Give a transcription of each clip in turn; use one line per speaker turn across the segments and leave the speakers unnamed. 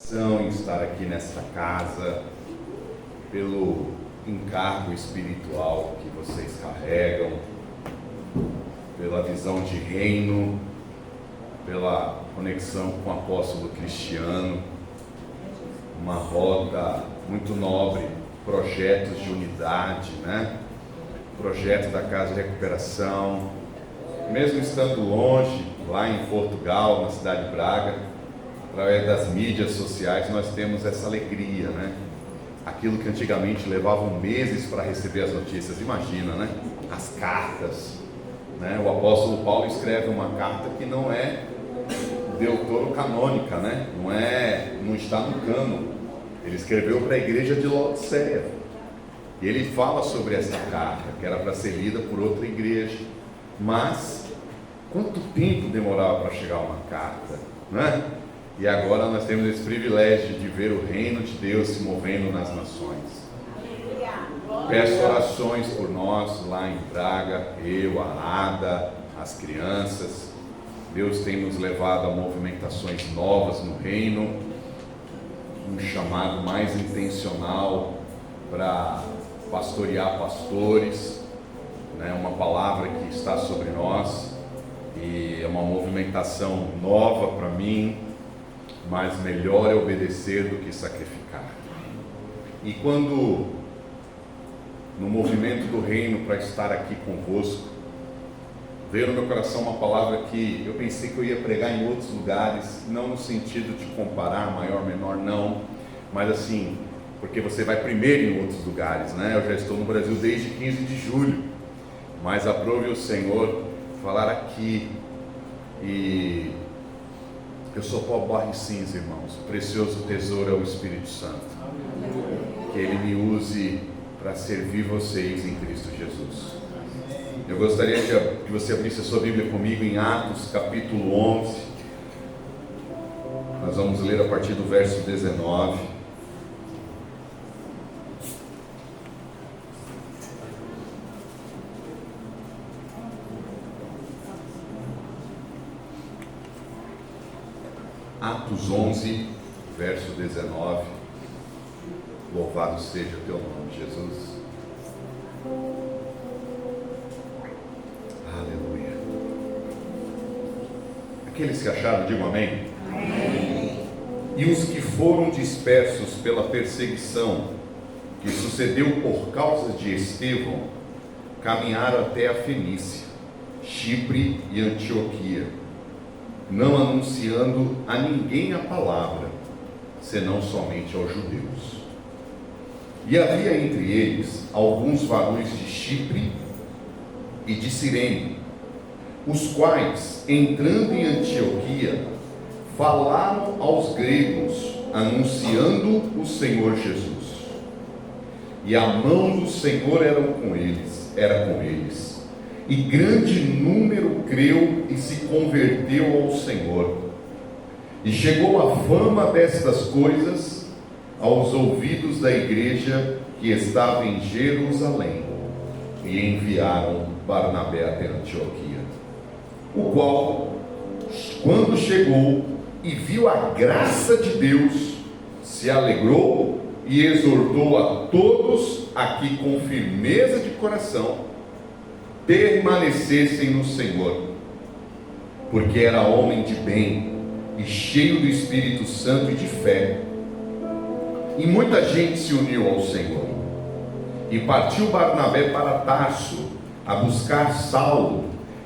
Em estar aqui nesta casa, pelo encargo espiritual que vocês carregam, pela visão de reino, pela conexão com o apóstolo Cristiano, uma roda muito nobre, projetos de unidade, projeto da Casa de Recuperação, mesmo estando longe, lá em Portugal, na cidade de Braga, através das mídias sociais nós temos essa alegria, Aquilo que antigamente levavam meses para receber as notícias, imagina, As cartas, O apóstolo Paulo escreve uma carta que não é deuterocanônica, não está no cânon. Ele escreveu para a igreja de Laodiceia, e ele fala sobre essa carta, que era para ser lida por outra igreja. Mas quanto tempo demorava para chegar uma carta, E agora nós temos esse privilégio de ver o reino de Deus se movendo nas nações. Peço orações por nós lá em Braga, eu, a Ada, as crianças. Deus tem nos levado a movimentações novas no reino, um chamado mais intencional para pastorear pastores, uma palavra que está sobre nós, e é uma movimentação nova para mim. Mas melhor é obedecer do que sacrificar. E quando, no movimento do reino para estar aqui convosco, veio no meu coração uma palavra que eu pensei que eu ia pregar em outros lugares, não no sentido de comparar maior, menor, não, mas assim, porque você vai primeiro em outros lugares, Eu já estou no Brasil desde 15 de julho, mas aprove o Senhor falar aqui. E eu sou pó, barro e cinza, irmãos. O precioso tesouro é o Espírito Santo. Que Ele me use para servir vocês em Cristo Jesus. Eu gostaria que você abrisse a sua Bíblia comigo em Atos capítulo 11. Nós vamos ler a partir do verso 19. Atos 11, verso 19. Louvado seja o teu nome, Jesus. Aleluia. Aqueles que acharam, digam amém. Amém. E os que foram dispersos pela perseguição que sucedeu por causa de Estevão, caminharam até a Fenícia, Chipre e Antioquia, não anunciando a ninguém a palavra, senão somente aos judeus. E havia entre eles alguns varões de Chipre e de Cirene, os quais, entrando em Antioquia, falaram aos gregos, anunciando o Senhor Jesus. E a mão do Senhor era com eles. E grande número creu e se converteu ao Senhor. E chegou a fama destas coisas aos ouvidos da igreja que estava em Jerusalém. E enviaram Barnabé até Antioquia. O qual, quando chegou e viu a graça de Deus, se alegrou e exortou a todos a que com firmeza de coração permanecessem no Senhor, porque era homem de bem e cheio do Espírito Santo e de fé. E muita gente se uniu ao Senhor. E partiu Barnabé para Tarso a buscar Saulo,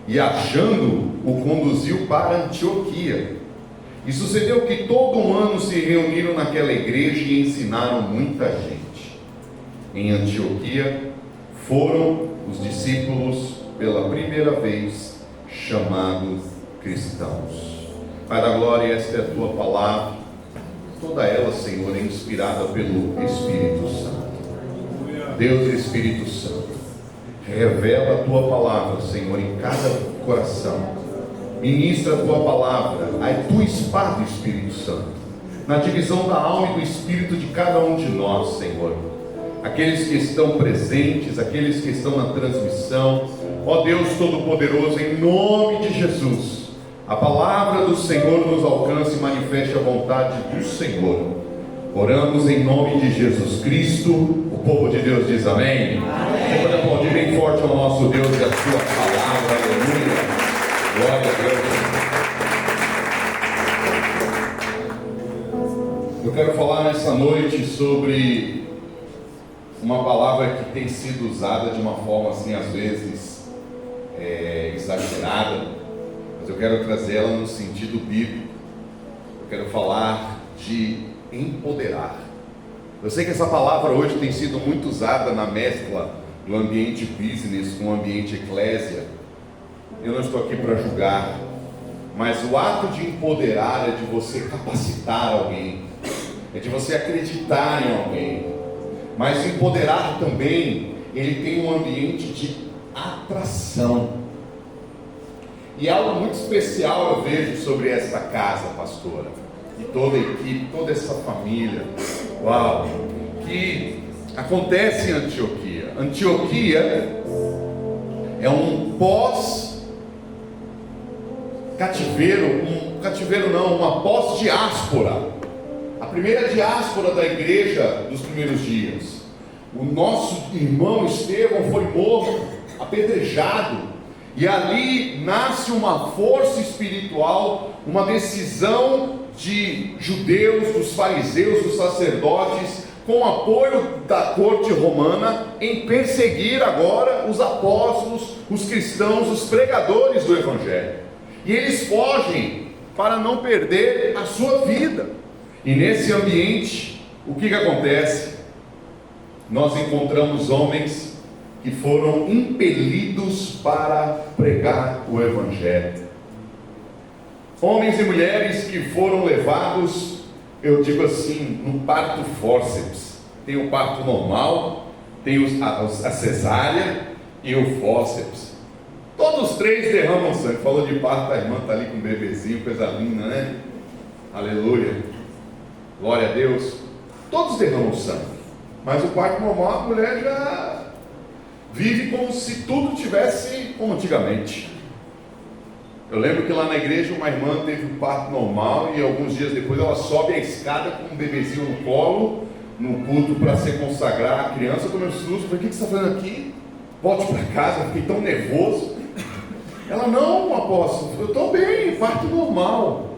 e achando-o, o conduziu para Antioquia. E sucedeu que todo um ano se reuniram naquela igreja e ensinaram muita gente. Em Antioquia foram os discípulos pela primeira vez chamados cristãos. Pai da glória, esta é a tua palavra, toda ela, Senhor, é inspirada pelo Espírito Santo. Deus Espírito Santo, revela a tua palavra, Senhor, em cada coração. Ministra a tua palavra, a tua espada, Espírito Santo, na divisão da alma e do espírito de cada um de nós, Senhor. Aqueles que estão presentes, aqueles que estão na transmissão, ó Deus Todo-Poderoso, em nome de Jesus, a palavra do Senhor nos alcance e manifeste a vontade do Senhor. Oramos em nome de Jesus Cristo. O povo de Deus diz amém. Você pode aplaudir bem forte ao nosso Deus e a sua palavra. Aleluia. Glória a Deus. Eu quero falar nessa noite sobre uma palavra que tem sido usada de uma forma assim, às vezes, exagerada, mas eu quero trazer ela no sentido bíblico. Eu quero falar de empoderar. Eu sei que essa palavra hoje tem sido muito usada na mescla do ambiente business com o ambiente eclésia. Eu não estou aqui para julgar, mas o ato de empoderar é de você capacitar alguém, é de você acreditar em alguém. Mas empoderar também, ele tem um ambiente de atração. E algo muito especial eu vejo sobre esta casa, pastora, e toda a equipe, toda essa família, uau, que acontece em Antioquia. Antioquia é um pós-cativeiro, uma pós-diáspora. A primeira diáspora da igreja dos primeiros dias. O nosso irmão Estevão foi morto, apedrejado, e ali nasce uma força espiritual, uma decisão de judeus, dos fariseus, dos sacerdotes, com o apoio da corte romana, em perseguir agora os apóstolos, os cristãos, os pregadores do evangelho. E eles fogem para não perder a sua vida. E nesse ambiente, o que acontece? Nós encontramos homens que foram impelidos para pregar o evangelho. Homens e mulheres que foram levados, eu digo assim, no parto fórceps. Tem o parto normal, tem a cesárea e o fórceps. Todos os três derramam sangue. Falou de parto, a irmã está ali com um bebezinho, coisa linda, né? Aleluia. Glória a Deus. Todos derramam sangue. Mas o parto normal, a mulher já vive como se tudo tivesse como antigamente. Eu lembro que lá na igreja uma irmã teve um parto normal e alguns dias depois ela sobe a escada com um bebezinho no colo, no culto para se consagrar a criança. Eu tomei um susto, falei, o que você está fazendo aqui? Volte para casa, eu fiquei tão nervoso. Ela, não, apóstolo, eu estou bem, parto normal.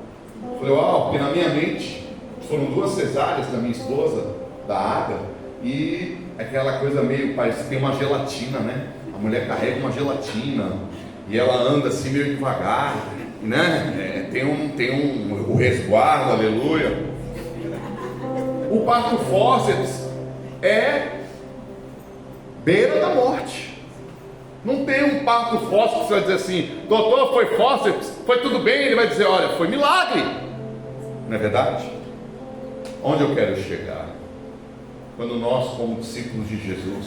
Eu falei, uau, porque na minha mente foram 2 cesáreas da minha esposa, da Ada, e aquela coisa meio, parece que tem uma gelatina, né? A mulher carrega uma gelatina, e ela anda assim meio devagar, né? Tem o resguardo, aleluia. O parto fórceps é beira da morte. Não tem um parto fórceps que você vai dizer assim, doutor, foi fórceps, foi tudo bem? Ele vai dizer, olha, foi milagre. Não é verdade? Onde eu quero chegar? Quando nós, como discípulos de Jesus,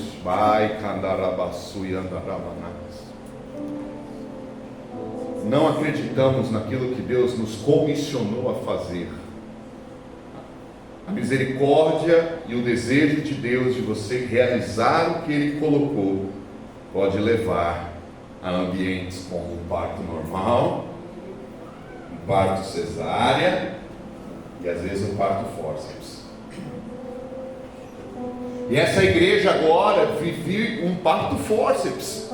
não acreditamos naquilo que Deus nos comissionou a fazer, a misericórdia e o desejo de Deus de você realizar o que Ele colocou, pode levar a ambientes como o parto normal, o parto cesárea e às vezes o parto fórceps. E essa igreja agora vive um parto fórceps,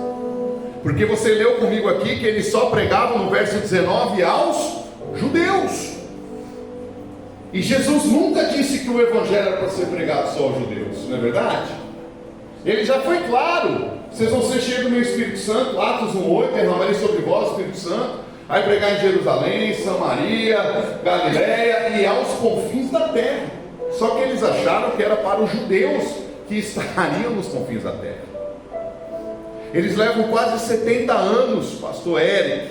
porque você leu comigo aqui que eles só pregavam no verso 19 aos judeus, e Jesus nunca disse que o evangelho era para ser pregado só aos judeus, não é verdade? Ele já foi claro, vocês vão ser cheios do meu Espírito Santo, Atos 1:8, derramarei sobre vós o Espírito Santo, vai pregar em Jerusalém, Samaria, Galileia e aos confins da terra. Só que eles acharam que era para os judeus que estariam nos confins da terra. Eles levam quase 70 anos, pastor Eric,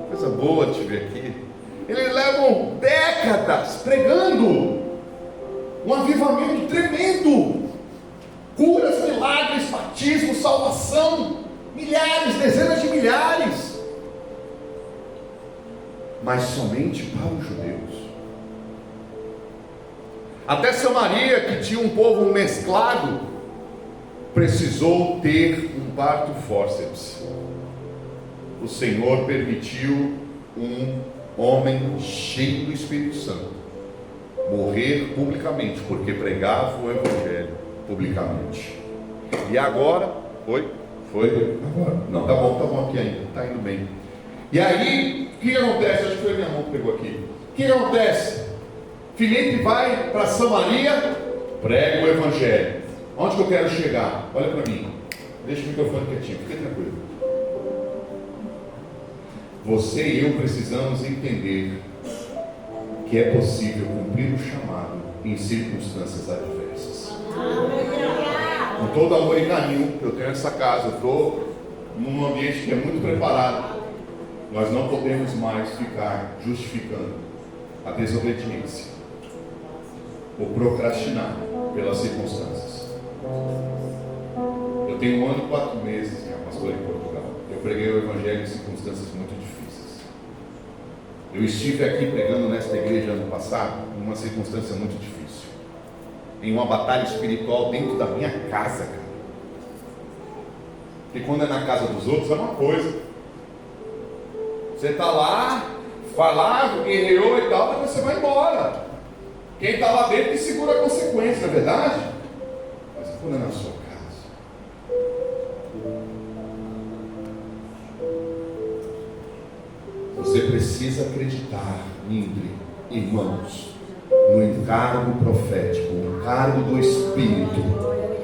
coisa boa te ver aqui. Eles levam décadas pregando um avivamento tremendo, curas, milagres, batismo, salvação, milhares, dezenas de milhares, mas somente para os judeus. Até Samaria, que tinha um povo mesclado, precisou ter um parto fórceps. O Senhor permitiu um homem cheio do Espírito Santo morrer publicamente, porque pregava o Evangelho publicamente. E agora, foi? Agora? Não, tá bom aqui ainda, tá indo bem. E aí, o que acontece? Acho que foi minha mão que pegou aqui. O que acontece? Filipe vai para Samaria, prega o Evangelho. Onde que eu quero chegar? Olha para mim. Deixa o microfone quietinho, fica tranquilo. Você e eu precisamos entender que é possível cumprir o chamado em circunstâncias adversas. Com todo amor e carinho, eu tenho essa casa, eu estou num ambiente que é muito preparado. Nós não podemos mais ficar justificando a desobediência ou procrastinar pelas circunstâncias. Eu tenho 1 ano e 4 meses que pastor em Portugal. Eu preguei o Evangelho em circunstâncias muito difíceis. Eu estive aqui pregando nesta igreja ano passado, numa circunstância muito difícil, em uma batalha espiritual dentro da minha casa, cara. Porque quando é na casa dos outros é uma coisa. Você está lá, falava, guerreou e tal, depois você vai embora. Quem está lá dentro que segura a consequência, não é verdade? Mas quando é na sua casa, você precisa acreditar, irmãos, no encargo profético, no encargo do Espírito,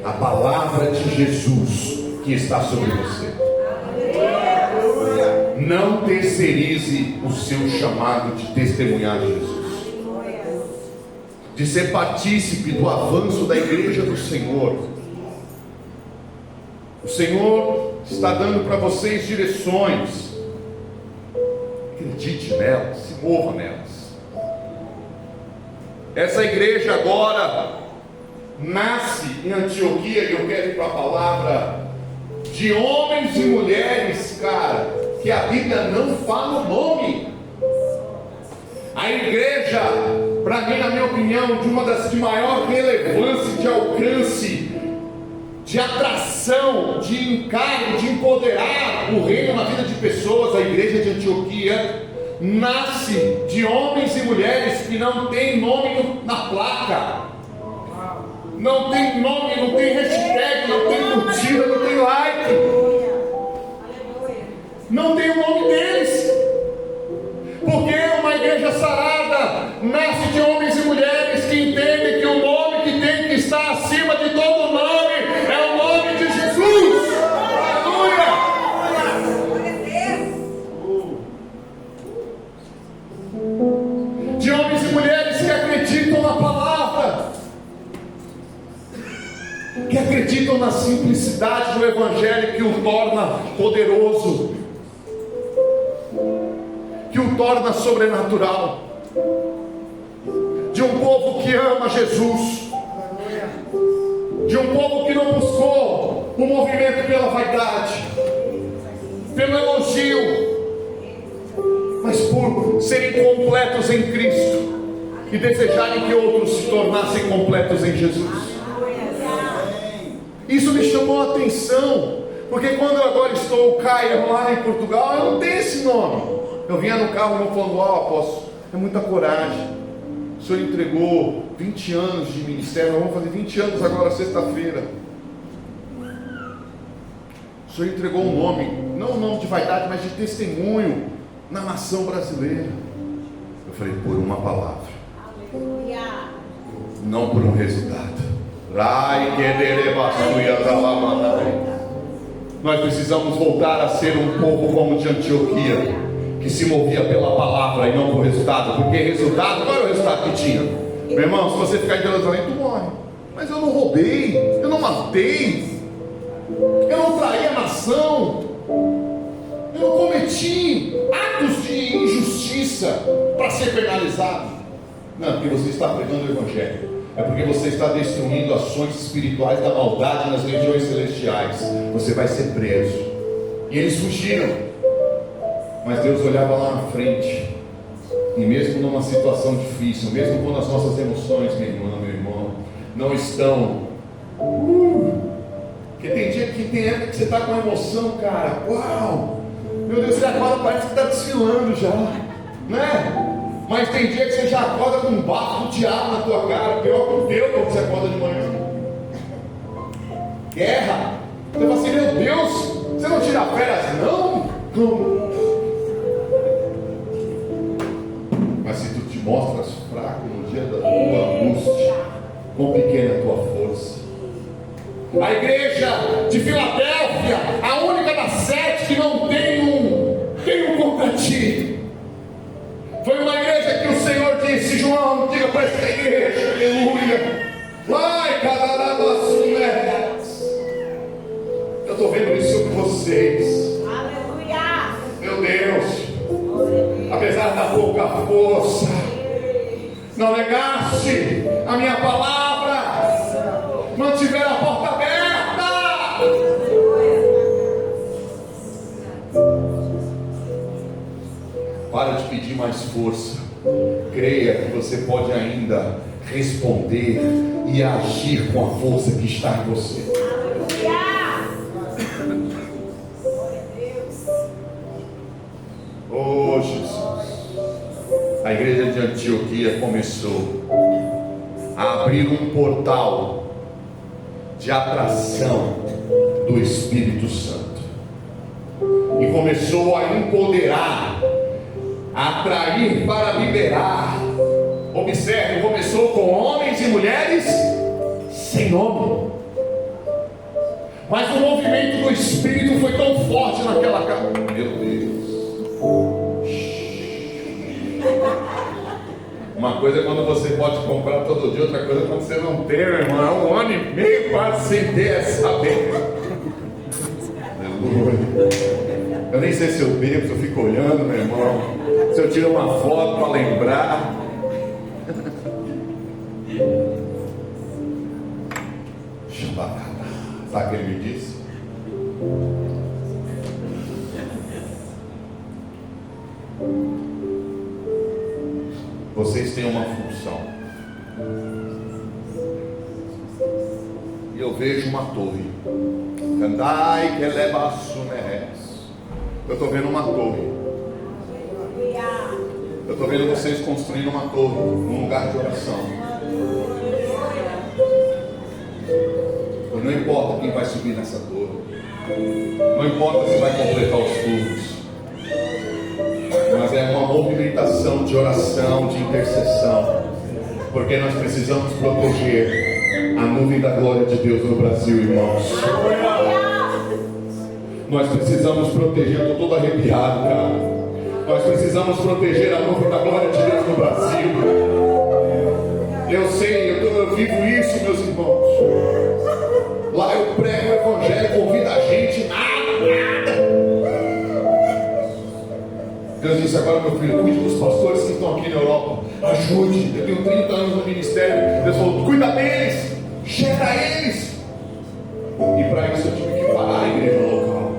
a palavra de Jesus que está sobre você. Não terceirize o seu chamado de testemunhar de Jesus, de ser partícipe do avanço da igreja do Senhor. O Senhor está dando para vocês direções. Acredite nelas, se mova nelas. Essa igreja agora nasce em Antioquia, e eu quero ir para a palavra de homens e mulheres, cara, que a Bíblia não fala o nome. A igreja, para mim, na minha opinião, de uma das de maior relevância, de alcance, de atração, de encargo, de empoderar o reino na vida de pessoas, a igreja de Antioquia nasce de homens e mulheres que não tem nome na placa, não tem nome, não tem hashtag, não tem curtida, não tem like, não tem o nome deles, porque uma igreja sarada nasce de homens e mulheres que entendem que o nome que tem que estar acima de todo nome é o nome de Jesus. Aleluia! De homens e mulheres que acreditam na palavra, que acreditam na simplicidade do Evangelho que o torna poderoso, que o torna sobrenatural, de um povo que ama Jesus, de um povo que não buscou o movimento pela vaidade, pelo elogio, mas por serem completos em Cristo e desejarem que outros se tornassem completos em Jesus. Isso me chamou a atenção, porque quando eu agora estou Caia lá em Portugal, eu não tenho esse nome. Eu vinha no carro, meu falando: apóstolo, é muita coragem. O senhor entregou 20 anos de ministério, nós vamos fazer 20 anos agora, sexta-feira. O senhor entregou um nome, não um nome de vaidade, mas de testemunho na nação brasileira. Eu falei: por uma palavra, não por um resultado. Nós precisamos voltar a ser um povo como de Antioquia, que se movia pela palavra e não por resultado. Porque resultado, qual era o resultado que tinha? Meu irmão, se você ficar em Jerusalém, tu morre. Mas eu não roubei, eu não matei, eu não traí a nação, eu não cometi atos de injustiça para ser penalizado. Não, porque você está pregando o Evangelho. É porque você está destruindo ações espirituais da maldade nas regiões celestiais. Você vai ser preso. E eles fugiram, mas Deus olhava lá na frente. E mesmo numa situação difícil, mesmo quando as nossas emoções, minha irmã, meu irmão, não estão porque tem dia que tem época que você está com emoção, cara. Uau! Meu Deus, e agora parece que está desfilando já. né? Mas tem dia que você já acorda com um bafo do diabo na tua cara, pior que o teu quando você acorda de manhã. Guerra. Você fala assim, meu Deus, você não tira férias não? Como? Mas se tu te mostras fraco no dia da tua angústia, quão pequena é a tua força. A igreja de Filadélfia, a única das 7 que não tem um contra ti, foi uma igreja que o Senhor disse, João, diga para essa igreja, aleluia, vai, cararabassumeras. Eu estou vendo isso sobre vocês, aleluia, meu Deus, apesar da pouca força, não negaste a minha palavra, mantiver a porta aberta. Para de pedir mais força. Creia que você pode ainda responder e agir com a força que está em você. Oh Jesus. A igreja de Antioquia começou a abrir um portal de atração do Espírito Santo e começou a empoderar, a atrair para liberar. Observe, começou com homens e mulheres sem nome, mas o movimento do Espírito foi tão forte naquela casa. Meu Deus. Uma coisa é quando você pode comprar todo dia, outra coisa é quando você não tem, meu irmão. É um ano e meio quase sem ter essa bênção. Eu nem sei se eu bebo, se eu fico olhando, meu irmão, se eu tiro uma foto para lembrar. Sabe o que ele me disse? Vocês têm uma função. E eu vejo uma torre. Candai que leva sumeres. Eu estou vendo uma torre. Eu estou vendo vocês construindo uma torre, num lugar de oração. E não importa quem vai subir nessa torre. Não importa se vai completar os turnos. Mas é uma movimentação de oração, de intercessão, porque nós precisamos proteger a nuvem da glória de Deus no Brasil, irmãos. Nós precisamos proteger, eu estou todo arrepiado, cara. Nós precisamos proteger a nuvem da glória de Deus no Brasil. Eu sei, eu vivo isso, meus irmãos. Lá eu prego o evangelho, convido a gente, nada. Deus disse agora, meu filho, cuide dos pastores que estão aqui na Europa. Ajude, eu tenho 30 anos no ministério. Deus falou, cuida deles, chega eles. E para isso eu tive que parar a igreja local.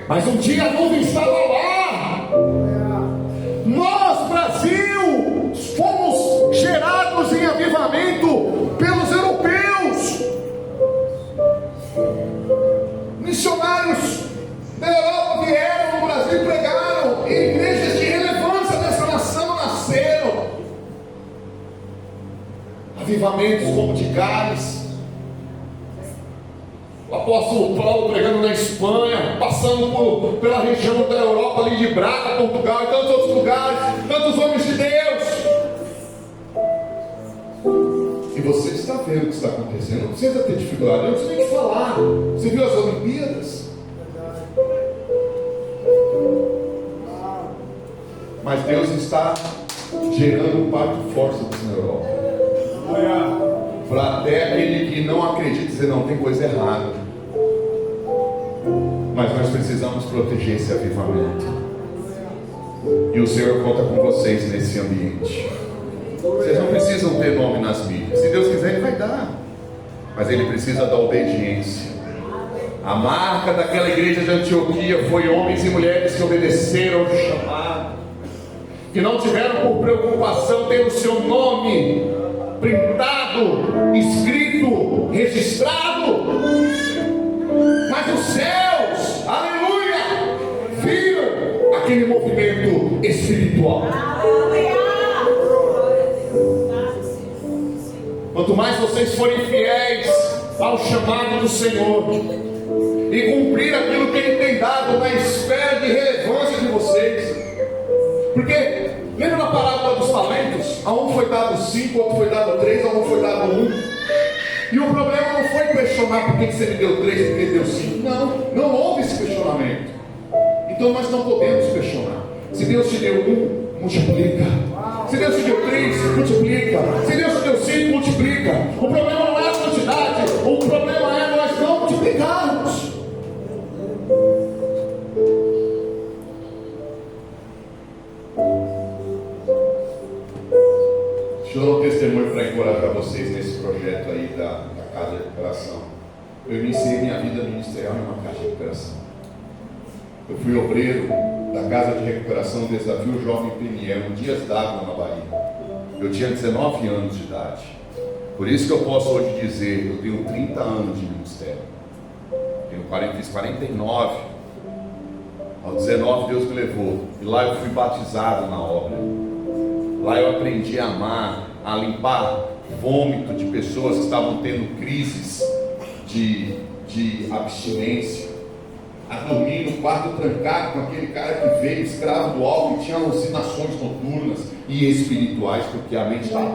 Mas um dia a nuvem estava lá. Nós, Brasil, fomos gerados em avivamento pelos europeus. Missionários da Europa vieram no Brasil e pregaram. E igrejas de relevância dessa nação nasceram. Avivamentos como de Gales. O apóstolo Paulo pregando na Espanha, passando pela região da Europa, ali de Braga, Portugal e tantos outros lugares, tantos homens de Deus. E você está vendo o que está acontecendo, não precisa ter dificuldade, não precisa nem falar. Você viu as Olimpíadas? Mas Deus está gerando um par de forças na Europa. Para até aquele que não acredita dizer não, tem coisa errada. Mas nós precisamos proteger esse avivamento. E o Senhor conta com vocês nesse ambiente. Vocês não precisam ter nome nas mídias. Se Deus quiser, Ele vai dar. Mas Ele precisa da obediência. A marca daquela igreja de Antioquia foi homens e mulheres que obedeceram ao chamado, que não tiveram por preocupação ter o seu nome printado, escrito, registrado. Mas os céus, aleluia, aquele movimento espiritual. Quanto mais vocês forem fiéis ao chamado do Senhor e cumprir aquilo que Ele tem dado na esfera de relevância de vocês, porque lembra na parábola dos talentos? A um foi dado 5, a outro foi dado 3, a um foi dado 1. E o problema não foi questionar por que você me deu 3 e por que deu 5. Não houve esse questionamento. Então nós não podemos questionar. Se Deus te deu 1, multiplica. Se Deus te deu 3, multiplica. Se Deus te deu 5, multiplica. O problema não é a quantidade, o problema é nós não multiplicarmos. Deixa eu dar um testemunho para encorajar vocês nesse projeto aí da Casa de Recuperação. Eu iniciei minha vida ministerial em uma Casa de Recuperação. Eu fui obreiro da Casa de Recuperação Desafio Jovem Peniel, em Dias d'Água, na Bahia. Eu tinha 19 anos de idade. Por isso que eu posso hoje dizer, eu tenho 30 anos de ministério. Fiz 49. Aos 19 Deus me levou. E lá eu fui batizado na obra. Lá eu aprendi a amar, a limpar vômito de pessoas que estavam tendo crises de abstinência, a dormir no quarto trancado com aquele cara que veio escravo do álcool e tinha alucinações noturnas e espirituais, porque a mente estava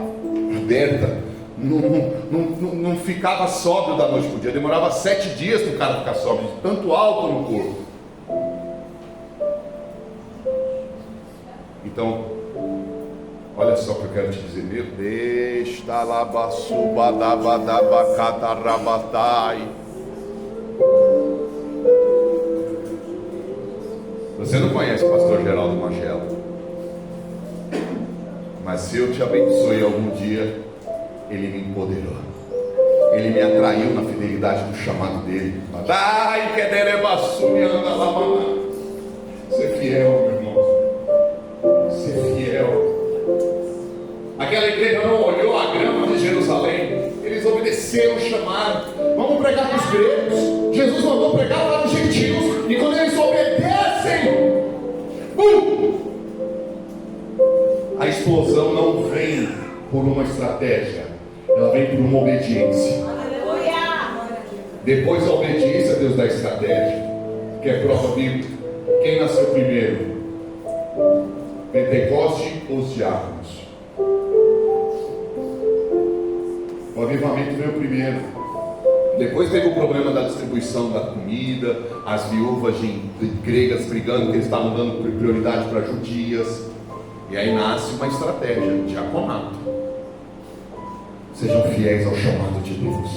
aberta, não ficava sóbrio da noite para o dia, demorava 7 dias para o cara ficar sóbrio, de tanto álcool no corpo. Então, olha só o que eu quero te dizer, meu Deus, você não conhece o pastor Geraldo Magela, mas se eu te abençoe algum dia, ele me empoderou, ele me atraiu na fidelidade do chamado dele. Ser fiel, meu irmão, ser fiel. Aquela igreja não olhou a grama de Jerusalém, eles obedeceram o chamado. Vamos pregar para os gregos. Jesus mandou pregar para os gentios, e quando eles obedecem, a explosão não vem por uma estratégia, ela vem por uma obediência. Depois da obediência, Deus dá a estratégia, que é prova bíblica. Quem nasceu primeiro? Pentecoste ou os diáconos? O avivamento veio primeiro. Depois teve o problema da distribuição da comida, as viúvas gregas brigando que eles estavam dando prioridade para judias. E aí nasce uma estratégia, diaconato. Sejam fiéis ao chamado de Deus.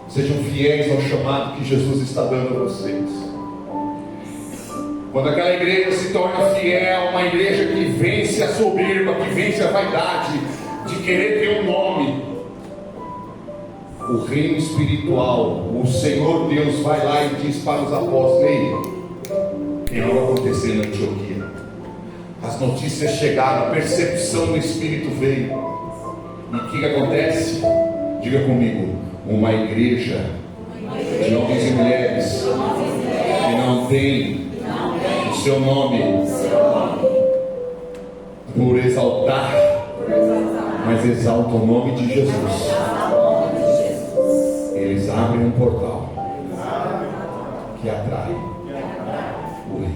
Sejam fiéis ao chamado que Jesus está dando a vocês. Quando aquela igreja se torna fiel, uma igreja que vence a soberba, que vence a vaidade de querer ter um nome, o reino espiritual, o Senhor Deus vai lá e diz para os apóstolos: ei, tem algo acontecendo na Antioquia. As notícias chegaram, a percepção do Espírito veio. E o que acontece? Diga comigo: uma igreja de homens e mulheres que não tem o seu nome por exaltar, mas exalta o nome de Jesus. Eles abrem um portal que atrai o rei.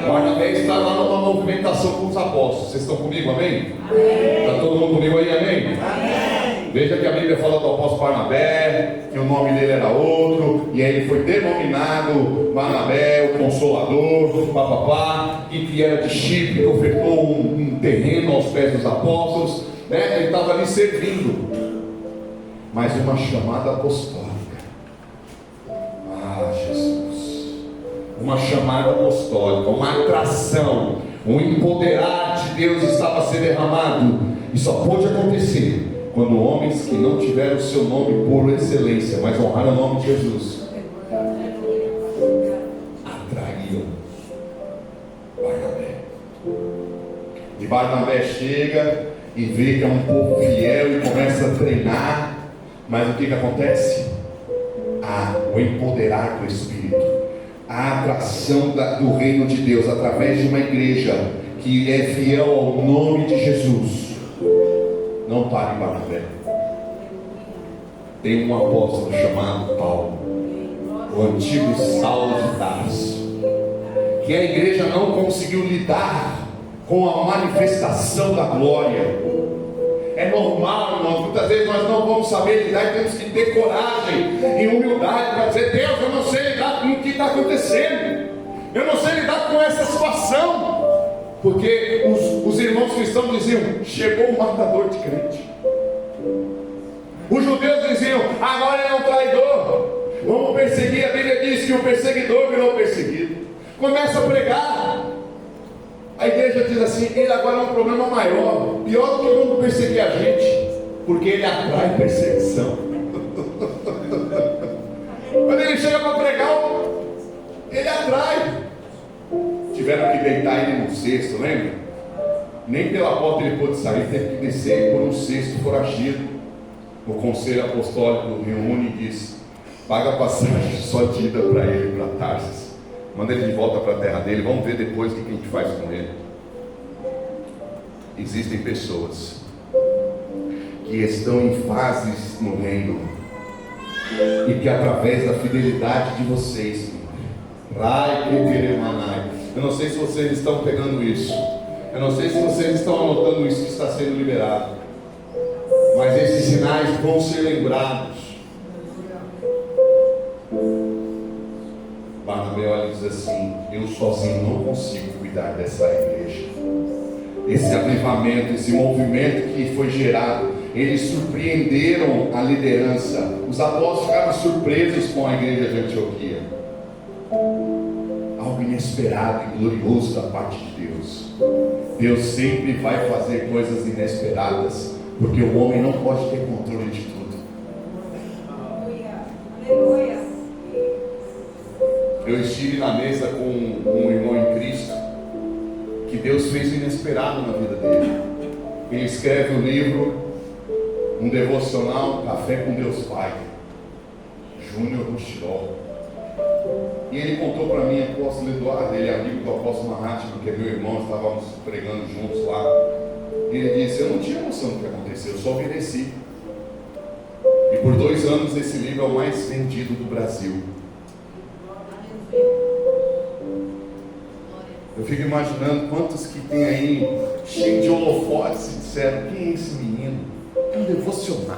Barnabé está lá numa movimentação com os apóstolos. Vocês estão comigo, amém? Está todo mundo comigo aí, amém? Veja que a Bíblia fala do apóstolo Barnabé, que o nome dele era outro, e aí ele foi denominado Barnabé, o Consolador, papapá, e que era de Chipre, que ofertou um terreno aos pés dos apóstolos, né? Ele estava ali servindo. Mas uma chamada apostólica. Ah, Jesus. Uma chamada apostólica, uma atração, um empoderar de Deus estava a ser derramado. E só pôde acontecer quando homens que não tiveram o seu nome por excelência, mas honraram o nome de Jesus, atraíam Barnabé. E Barnabé chega e vê que é um povo fiel e começa a treinar. Mas o que acontece? O empoderar do Espírito, a atração do reino de Deus através de uma igreja que é fiel ao nome de Jesus. Não pare, Barnabé. Tem um apóstolo chamado Paulo, o antigo Saulo de Tarso, que a igreja não conseguiu lidar com a manifestação da glória. É normal, irmãos, muitas vezes nós não vamos saber lidar e temos que ter coragem e humildade para dizer: Deus, eu não sei lidar com o que está acontecendo, eu não sei lidar com essa situação, porque os irmãos cristãos diziam: chegou o matador de crente. Os judeus diziam: agora ele é um traidor, vamos perseguir. A Bíblia diz que o perseguidor virou perseguido. Começa a pregar. A igreja diz assim: ele agora é um problema maior, pior do que vamos perseguir a gente, porque ele atrai perseguição. Quando ele chega para pregar, ele atrai. Tiveram que deitar ele num cesto, lembra? Nem pela porta ele pôde sair, teve que descer por um cesto foragido. O conselho apostólico reúne e diz: paga a passagem só de ida para ele, para Tarsis. Manda ele de volta para a terra dele. Vamos ver depois o que a gente faz com ele. Existem pessoas que estão em fases no reino e que através da fidelidade de vocês, eu não sei se vocês estão pegando isso, eu não sei se vocês estão anotando isso que está sendo liberado, mas esses sinais vão ser lembrados. Barnabé olha e diz assim: eu sozinho não consigo cuidar dessa igreja. Esse avivamento, esse movimento que foi gerado, eles surpreenderam a liderança. Os apóstolos ficaram surpresos com a igreja de Antioquia. Algo inesperado e glorioso da parte de Deus. Deus sempre vai fazer coisas inesperadas, porque o homem não pode ter controle de tudo. Aleluia. Eu estive na mesa com um irmão em Cristo, que Deus fez o inesperado na vida dele. Ele escreve um livro, um devocional, Café com Deus Pai, Júnior Ruchirol. E ele contou para mim, apóstolo Eduardo, ele é amigo do apóstolo Mahatma, que é meu irmão, estávamos pregando juntos lá. E ele disse: eu não tinha noção do que aconteceu, eu só obedeci. E por 2 anos esse livro é o mais vendido do Brasil. Eu fico imaginando quantos que tem aí, cheio de holofotes, e disseram: quem é esse menino? É um devocional.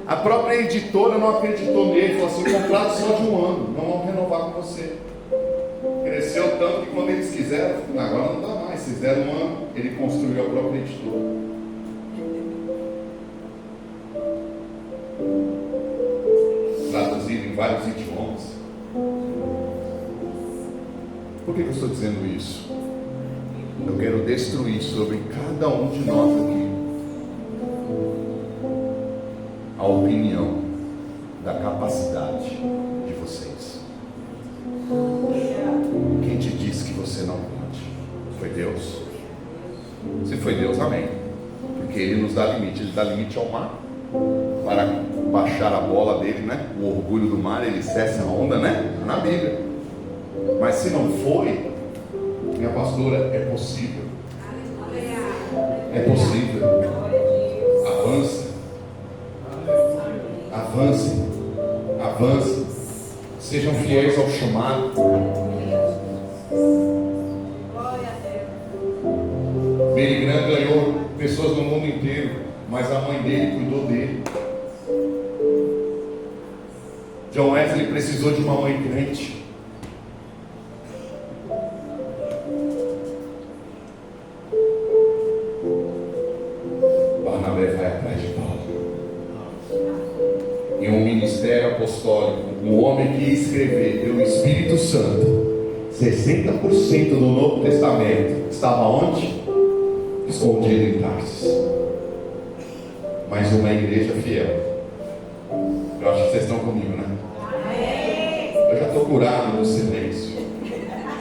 A própria editora não acreditou nele, falou assim: contrato só de 1 ano, não vamos renovar com você. Cresceu tanto que quando eles quiseram, agora não dá mais, fizeram 1 ano, ele construiu a própria editora. Traduzido em vários idiomas. Por que eu estou dizendo isso? Eu quero destruir sobre cada um de nós aqui a opinião da capacidade de vocês. Quem te disse que você não pode? Foi Deus? Se foi Deus, amém. Porque Ele nos dá limite. Ele dá limite ao mar para baixar a bola dele, né? O orgulho do mar, ele cessa a onda, né? Na Bíblia. Mas se não foi, minha pastora, é possível. É possível. Avance. Avance. Avance. Sejam fiéis ao chamado. Billy Graham ganhou pessoas no mundo inteiro, mas a mãe dele cuidou dele. John Wesley precisou de uma mãe crente. Barnabé vai atrás de Paulo. Em um ministério apostólico, um homem que escrever pelo Espírito Santo 60% do Novo Testamento estava onde? Escondido em Tarsis. Mas uma igreja fiel. Eu acho que vocês estão comigo, né? Eu já estou curado do silêncio.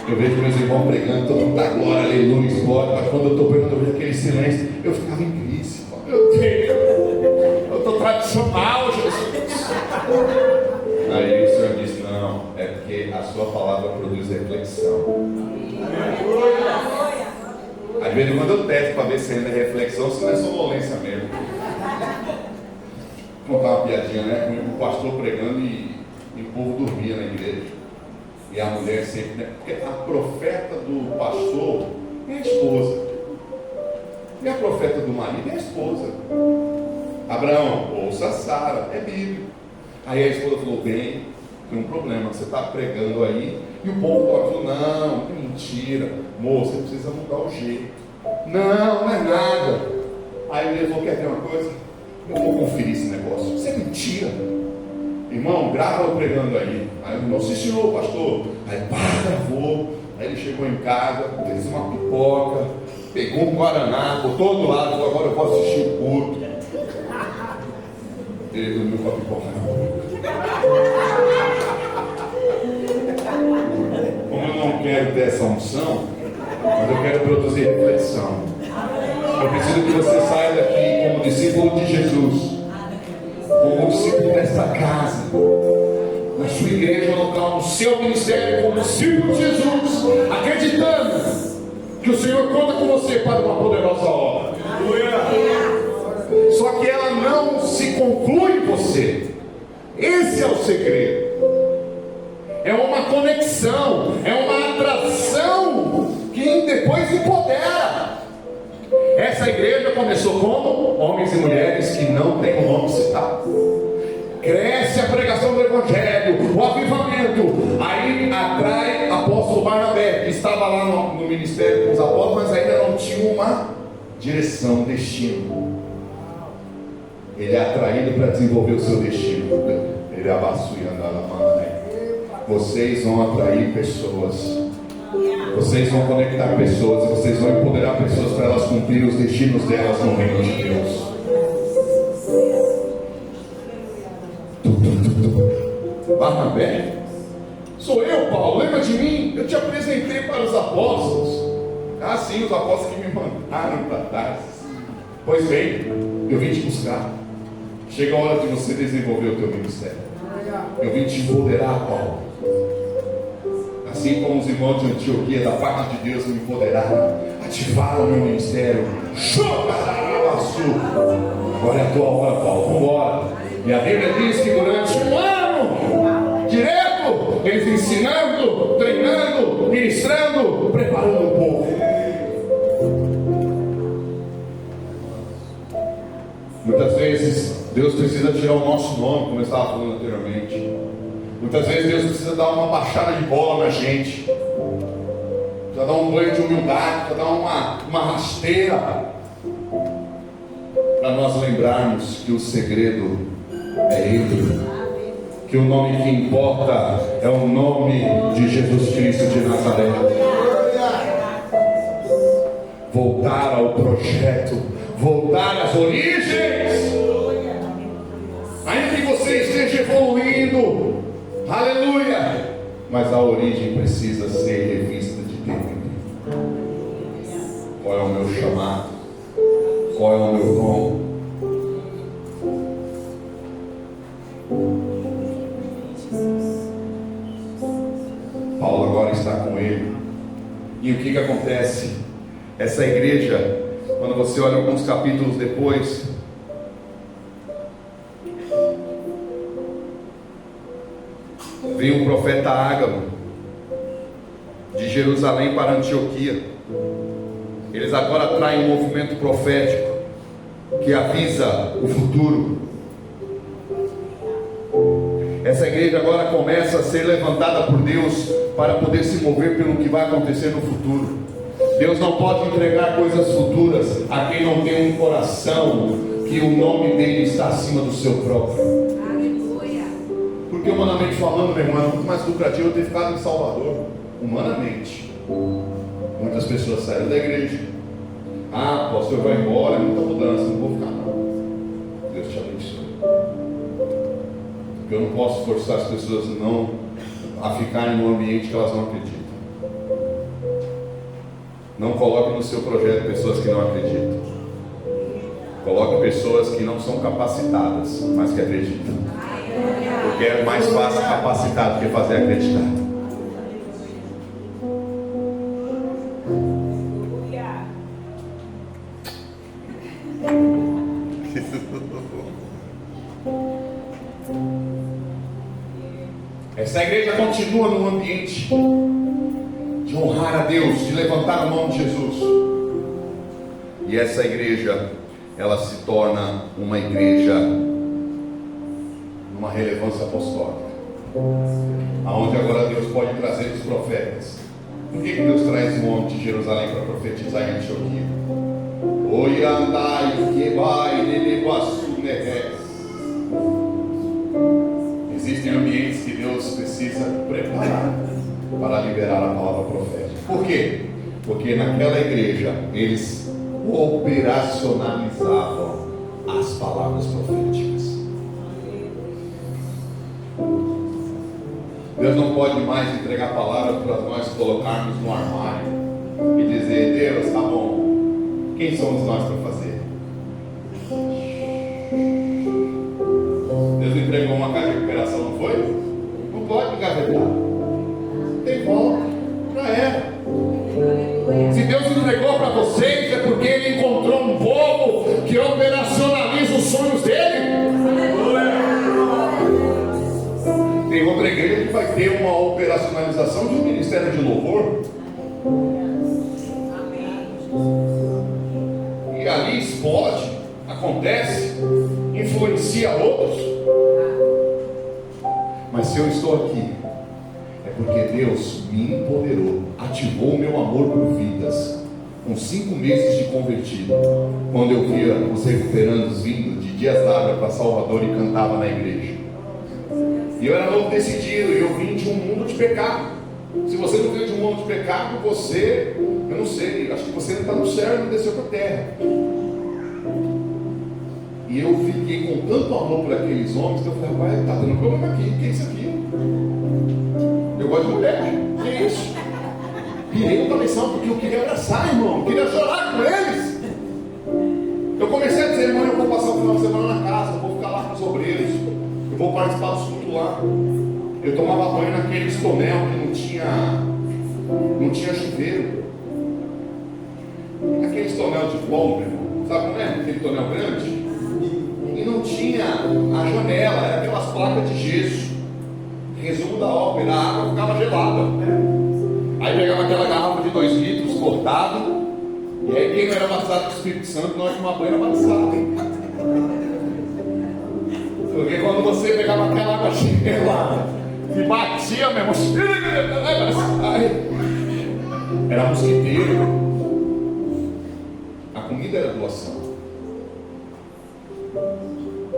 Eu vejo meus irmãos pregando, todo mundo dá glória, aleluia, glória. Mas quando eu estou pregando, eu vejo aquele silêncio, eu ficava em crise. Meu Deus, eu estou tradicional, Jesus. Aí o Senhor disse: não, é porque a sua sua palavra produz reflexão. Às vezes quando eu testo para ver se ainda é reflexão, se não é sonolência mesmo. Vou contar uma piadinha, né? O pastor pregando e o povo dormia na igreja. E a mulher sempre, né? Porque a profeta do pastor é a esposa. E a profeta do marido é a esposa. Abraão, ouça Sara, é Bíblia. Aí a esposa falou, bem, tem um problema, você está pregando aí, e o povo falou, não, que mentira, moça, você precisa mudar o jeito. Não é nada. Aí ele falou, quer ver uma coisa? Eu vou conferir esse negócio. Isso é mentira. Irmão, grava eu pregando aí. Aí o irmão, se ensinou, pastor. Aí gravou. Aí ele chegou em casa, fez uma pipoca, pegou um guaraná, botou do lado, falou, agora eu posso assistir o culto. Ele dormiu com a pipoca na boca. Como eu não quero ter essa unção, mas eu quero produzir reflexão. Eu preciso que você saia daqui como discípulo de Jesus, como discípulo desta casa, na sua igreja local, no seu ministério, como discípulo de Jesus, acreditando que o Senhor conta com você para uma poderosa obra. Só que ela não se conclui em você. Esse é o segredo. É uma conexão, é uma atração que depois empodera. Essa igreja começou como homens e mulheres que não têm o nome citado. Cresce a pregação do Evangelho, o avivamento. Aí atrai apóstolo Barnabé, que estava lá no ministério com os apóstolos, mas ainda não tinha uma direção, um destino. Ele é atraído para desenvolver o seu destino. Ele é abaçuiando a mão, né? Vocês vão atrair pessoas. Vocês vão conectar pessoas. Vocês vão empoderar pessoas para elas cumprirem os destinos delas no reino de Deus. Barnabé? Sou eu, Paulo. Lembra de mim? Eu te apresentei para os apóstolos. Ah, sim, os apóstolos que me mandaram para trás. Pois bem, eu vim te buscar. Chega a hora de você desenvolver o teu ministério. Eu vim te empoderar, Paulo. Assim como os irmãos de Antioquia, da parte de Deus, me empoderaram, ativaram o meu ministério. Agora é a tua hora, Paulo. Vamos embora. E a Bíblia diz que durante um ano, direto, eles ensinando, treinando, ministrando, preparando o povo. Muitas vezes Deus precisa tirar o nosso nome, como eu estava falando anteriormente. Muitas vezes Deus precisa dar uma baixada de bola na gente, precisa dar um banho de humildade, precisa dar uma rasteira, para nós lembrarmos que o segredo é Ele, que o nome que importa é o nome de Jesus Cristo de Nazaré. Voltar ao projeto, voltar às origens. Ainda que você esteja evoluindo, aleluia, mas a origem precisa ser revista de tempo em tempo. Qual é o meu chamado? Qual é o meu dom? Paulo agora está com ele. E o que acontece? Essa igreja, quando você olha alguns capítulos depois, veio o profeta Ágabo de Jerusalém para Antioquia. Eles agora traem um movimento profético que avisa o futuro. Essa igreja agora começa a ser levantada por Deus para poder se mover pelo que vai acontecer no futuro. Deus não pode entregar coisas futuras a quem não tem um coração que o nome dele está acima do seu próprio. Porque humanamente falando, meu irmão, é muito mais lucrativo eu ter ficado em Salvador. Humanamente. Muitas pessoas saíram da igreja. Ah, pastor vai embora, é muita mudança, não vou ficar não. Deus te abençoe. Porque eu não posso forçar as pessoas a ficarem num ambiente que elas não acreditam. Não coloque no seu projeto pessoas que não acreditam. Coloque pessoas que não são capacitadas, mas que acreditam. Porque é mais fácil capacitar do que fazer acreditar. Essa igreja continua num ambiente de honrar a Deus, de levantar o nome de Jesus. E essa igreja, ela se torna uma igreja numa relevância apostólica, aonde agora Deus pode trazer os profetas. Por que Deus traz um homem de Jerusalém para profetizar em Antioquia? Oi, andai, que vai, existem ambientes que Deus precisa preparar para liberar a palavra profética. Por quê? Porque naquela igreja eles operacionalizavam as palavras proféticas. Deus não pode mais entregar palavras para nós colocarmos no armário e dizer: Deus, tá bom, quem somos nós para fazer? Deus entregou uma caixa de recuperação, não foi? Não pode engavetar. Tem volta, já era. Se Deus entregou para vocês, é porque Ele encontrou um povo que operacionaliza os sonhos dele. Tem outra igreja que vai ter uma operacionalização de um ministério de louvor. E ali explode, acontece, influencia outros. Mas se eu estou aqui, é porque Deus me empoderou, ativou o meu amor por vidas. Com 5 meses de convertido, quando eu via os recuperandos vindo de Dias d'Ávila para Salvador e cantava na igreja. E eu era novo decidido, e eu vim de um mundo de pecado. Se você não veio de um mundo de pecado, você, eu não sei, acho que você não está no céu e não desceu para a terra. E eu fiquei com tanto amor por aqueles homens, que eu falei: rapaz, está dando problema aqui, o que é isso aqui? Eu gosto de mulher, o que é isso? Pirei na lição porque eu queria abraçar, irmão, eu queria chorar com eles. Eu comecei a dizer: irmão, eu vou passar o final de semana na casa, eu vou ficar lá com os obreiros, eu vou participar dos cultos lá. Eu tomava banho naqueles tonel que não tinha chuveiro. Aqueles tonel de pó, sabe como é? Aquele tonel grande. E não tinha a janela, era aquelas placas de gesso. Resumo da ópera, a água ficava gelada. Aí pegava aquela garrafa de 2 litros cortada, e aí quem não era batizado do Espírito Santo, nós tomava banho era batizado. Porque quando você pegava aquela água gelada e batia mesmo, era mosquiteiro. A comida era doação.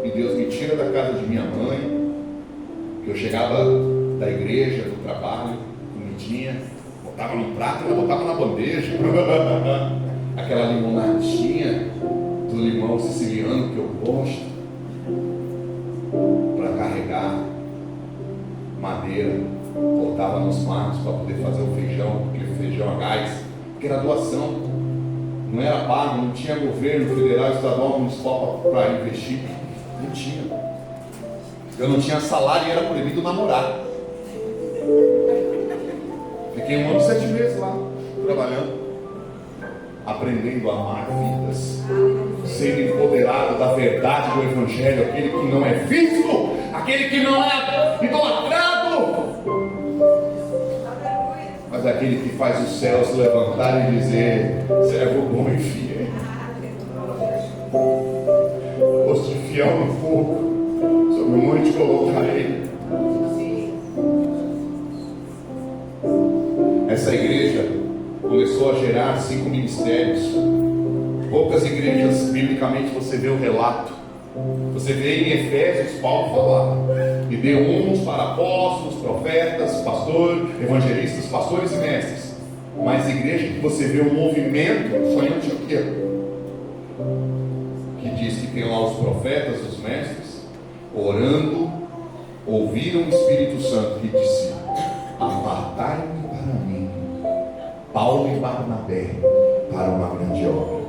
E Deus me tira da casa de minha mãe, que eu chegava da igreja, do trabalho, comidinha, botava no prato, eu botava na bandeja. Aquela limonadinha do limão siciliano que eu gosto, para carregar madeira, botava nos matos para poder fazer o feijão, aquele feijão a gás, que era doação, não era pago, não tinha governo federal, estadual, municipal para investir, não tinha. Eu não tinha salário e era proibido namorar. Fiquei 1 ano e 7 meses lá, trabalhando, aprendendo a amar vidas, sendo empoderado da verdade do Evangelho, aquele que não é visto, aquele que não é idolatrado, mas aquele que faz os céus levantar e dizer: servo bom e fiel, foste fiel no fogo, sobre muito colocarei. Essa igreja começou a gerar 5 ministérios. Poucas igrejas, biblicamente, você vê o relato. Você vê em Efésios Paulo falar: e deu uns para apóstolos, profetas, pastores, evangelistas, pastores e mestres. Mas igreja que você vê um movimento só em Antioquia, que diz que tem lá os profetas, os mestres, orando, ouviram o Espírito Santo que disse: apartai-me para mim, Paulo e Barnabé, para uma grande obra.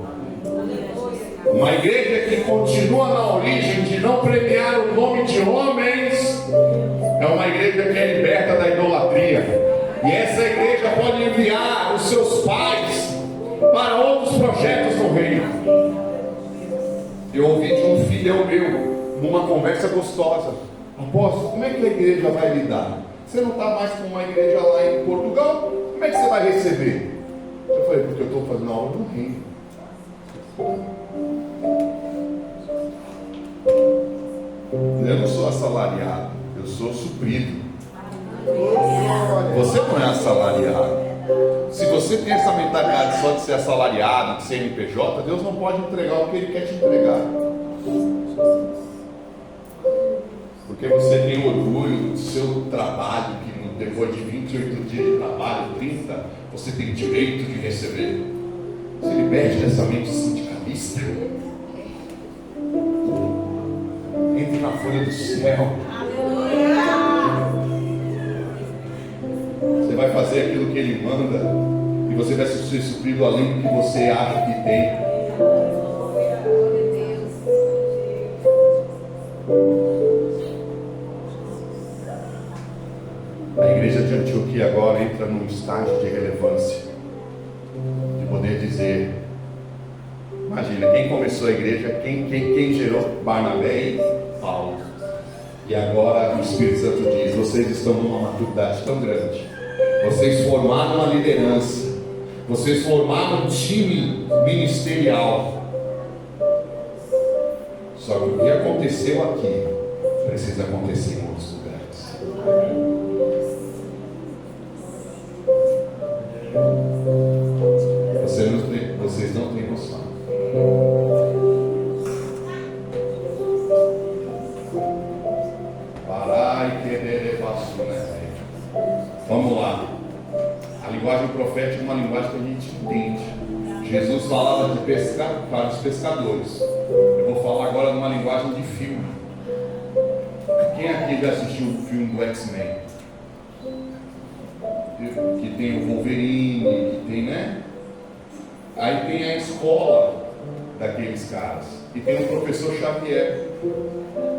Uma igreja que continua na origem de não premiar o nome de homens, é uma igreja que é liberta da idolatria. E essa igreja pode enviar os seus pais para outros projetos no reino. Eu ouvi de um filho meu, numa conversa gostosa: apóstolo, como é que a igreja vai lidar Você não está mais com uma igreja lá em Portugal? Como é que você vai receber? Eu falei, porque eu estou fazendo a obra do reino. Eu não sou assalariado, eu sou suprido. Você não é assalariado. Se você tem essa mentalidade só de ser assalariado, de ser CNPJ, Deus não pode entregar o que Ele quer te entregar. Porque você tem orgulho do seu trabalho, que depois de 28 dias de trabalho, 30, você tem direito de receber. Se liberte dessa mente sindicalista. Entre na folha do céu. Você vai fazer aquilo que Ele manda, e você vai ser suprido além do que você acha que tem. A igreja de Antioquia agora entra num estágio de relevância, de poder dizer, imagina, quem começou a igreja, quem gerou Barnabé e Paulo, e agora o Espírito Santo diz, vocês estão numa maturidade tão grande, vocês formaram uma liderança, vocês formaram um time ministerial, só que o que aconteceu aqui precisa acontecer em outros lugares. Vocês não têm noção. Vamos lá. A linguagem profética é uma linguagem que a gente entende. Jesus falava de pescar para os pescadores. Eu vou falar agora numa linguagem de filme. Quem aqui já assistiu o filme do X-Men? Que tem o Wolverine, que tem, né? Aí tem a escola daqueles caras. E tem o professor Xavier,